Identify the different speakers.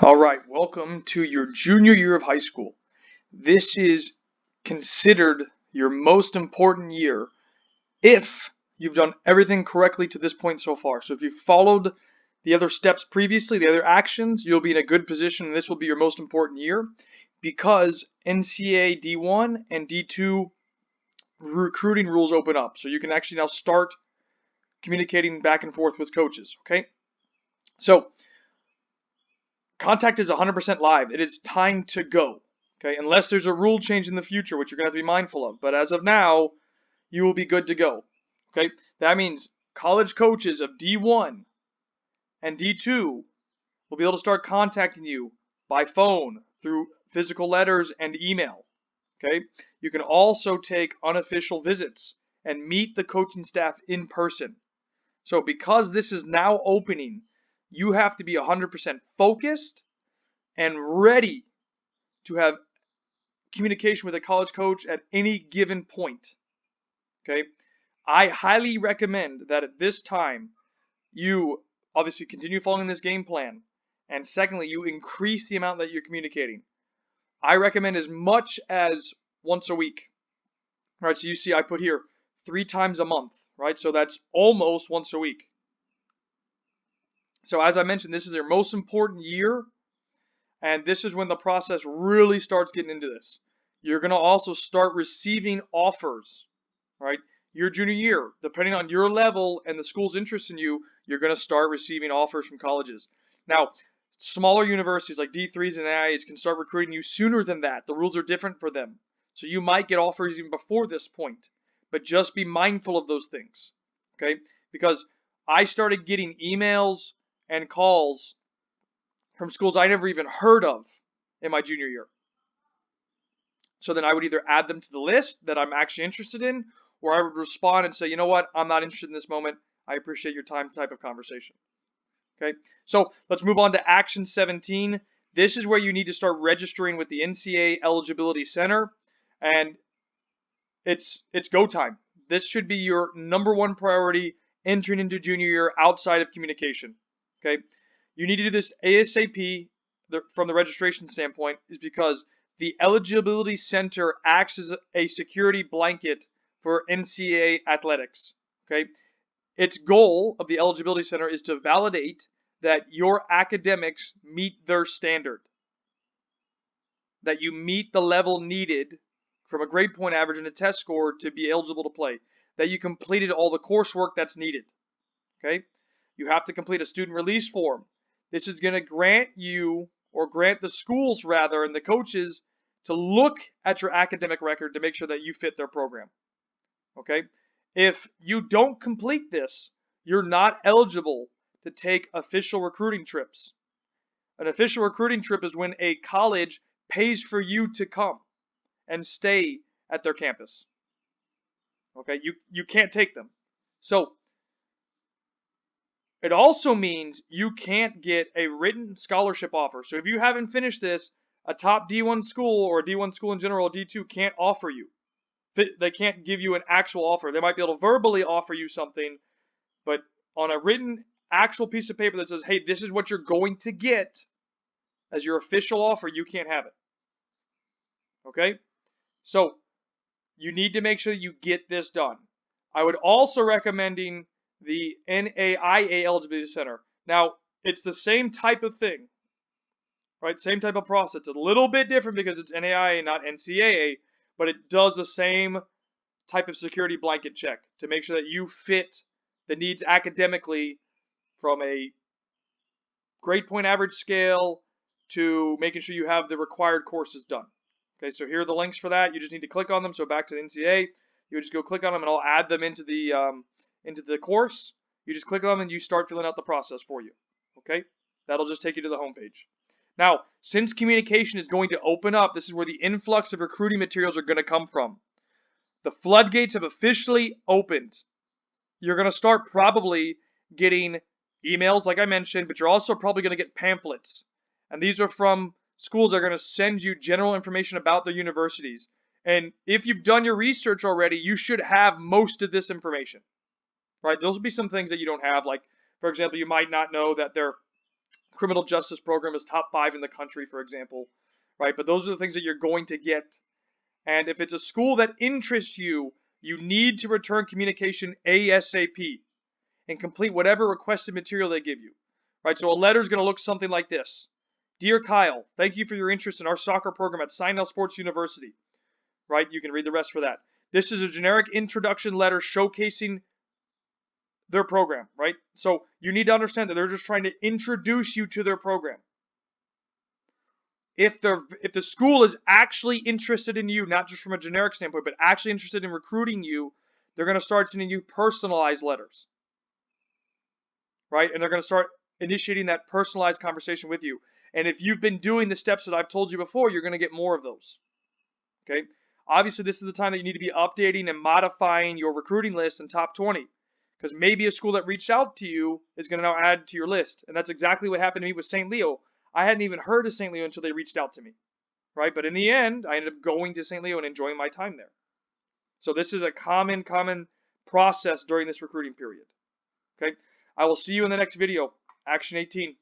Speaker 1: All right, welcome to your junior year of high school. This is considered your most important year if you've done everything correctly to this point so far. So if you've followed the other steps previously, the other actions, you'll be in a good position and this will be your most important year because NCAA D1 and D2 recruiting rules open up. So you can actually now start communicating back and forth with coaches, okay? So contact is 100% live. It is time to go. Okay, unless there's a rule change in the future, which you're going to have to be mindful of. But as of now, you will be good to go. Okay, that means college coaches of D1 and D2 will be able to start contacting you by phone, through physical letters and email. Okay, you can also take unofficial visits and meet the coaching staff in person. So because this is now opening, you have to be 100% focused and ready to have communication with a college coach at any given point. Okay, I highly recommend that at this time you obviously continue following this game plan, and secondly, you increase the amount that you're communicating. I recommend as much as once a week. Right, so you see I put here 3 times a month, right? So that's almost once a week. So as I mentioned, this is your most important year, and this is when the process really starts getting into this. You're going to also start receiving offers, right? Your junior year, depending on your level and the school's interest in you, you're going to start receiving offers from colleges. Now, smaller universities like D3s and AIAs can start recruiting you sooner than that. The rules are different for them. So you might get offers even before this point, but just be mindful of those things, okay? Because I started getting emails and calls from schools I never even heard of in my junior year. So then I would either add them to the list that I'm actually interested in, or I would respond and say, you know what, I'm not interested in this moment. I appreciate your time type of conversation. Okay, so let's move on to Action 17. This is where you need to start registering with the NCAA Eligibility Center, and it's go time. This should be your number one priority entering into junior year outside of communication. Okay, you need to do this ASAP from the registration standpoint, is because the Eligibility Center acts as a security blanket for NCAA athletics. Okay, its goal of the Eligibility Center is to validate that your academics meet their standard, that you meet the level needed from a grade point average and a test score to be eligible to play, that you completed all the coursework that's needed. Okay, you have to complete a student release form. This is going to grant you, or grant the schools rather, and the coaches to look at your academic record to make sure that you fit their program. Okay, if you don't complete this, you're not eligible to take official recruiting trips. An official recruiting trip is when a college pays for you to come and stay at their campus. Okay, you can't take them. So it also means you can't get a written scholarship offer. So if you haven't finished this, a top D1 school or a D1 school in general, a D2 can't offer you. They can't give you an actual offer. They might be able to verbally offer you something, but on a written actual piece of paper that says, hey, this is what you're going to get as your official offer, you can't have it. Okay? So you need to make sure that you get this done. I would also recommending the NAIA Eligibility Center. Now, it's the same type of thing, right? Same type of process. It's a little bit different because it's NAIA, not NCAA, but it does the same type of security blanket check to make sure that you fit the needs academically, from a grade point average scale to making sure you have the required courses done. Okay, so here are the links for that. You just need to click on them. So back to the NCAA, you would just go click on them and I'll add them into the course. You just click on them and you start filling out the process for you. Okay, that'll just take you to the homepage. Now, since communication is going to open up, this is where the influx of recruiting materials are going to come from. The floodgates have officially opened. You're going to start probably getting emails, like I mentioned, but you're also probably going to get pamphlets. And these are from schools that are going to send you general information about their universities. And if you've done your research already, you should have most of this information. Right? Those will be some things that you don't have. Like, for example, you might not know that their Criminal justice program is top 5 in the country, for example, right? But those are the things that you're going to get. And if it's a school that interests you, you need to return communication ASAP and complete whatever requested material they give you, right? So a letter is going to look something like this. Dear Kyle, thank you for your interest in our soccer program at Sinel Sports University, right? You can read the rest for that. This is a generic introduction letter showcasing their program, right? So you need to understand that they're just trying to introduce you to their program. If the school is actually interested in you, not just from a generic standpoint, but actually interested in recruiting you, they're going to start sending you personalized letters, right? And they're going to start initiating that personalized conversation with you. And if you've been doing the steps that I've told you before, you're going to get more of those, okay? Obviously, this is the time that you need to be updating and modifying your recruiting list in top 20. Because maybe a school that reached out to you is going to now add to your list. And that's exactly what happened to me with St. Leo. I hadn't even heard of St. Leo until they reached out to me, right? But in the end, I ended up going to St. Leo and enjoying my time there. So this is a common process during this recruiting period, okay? I will see you in the next video. Action 18.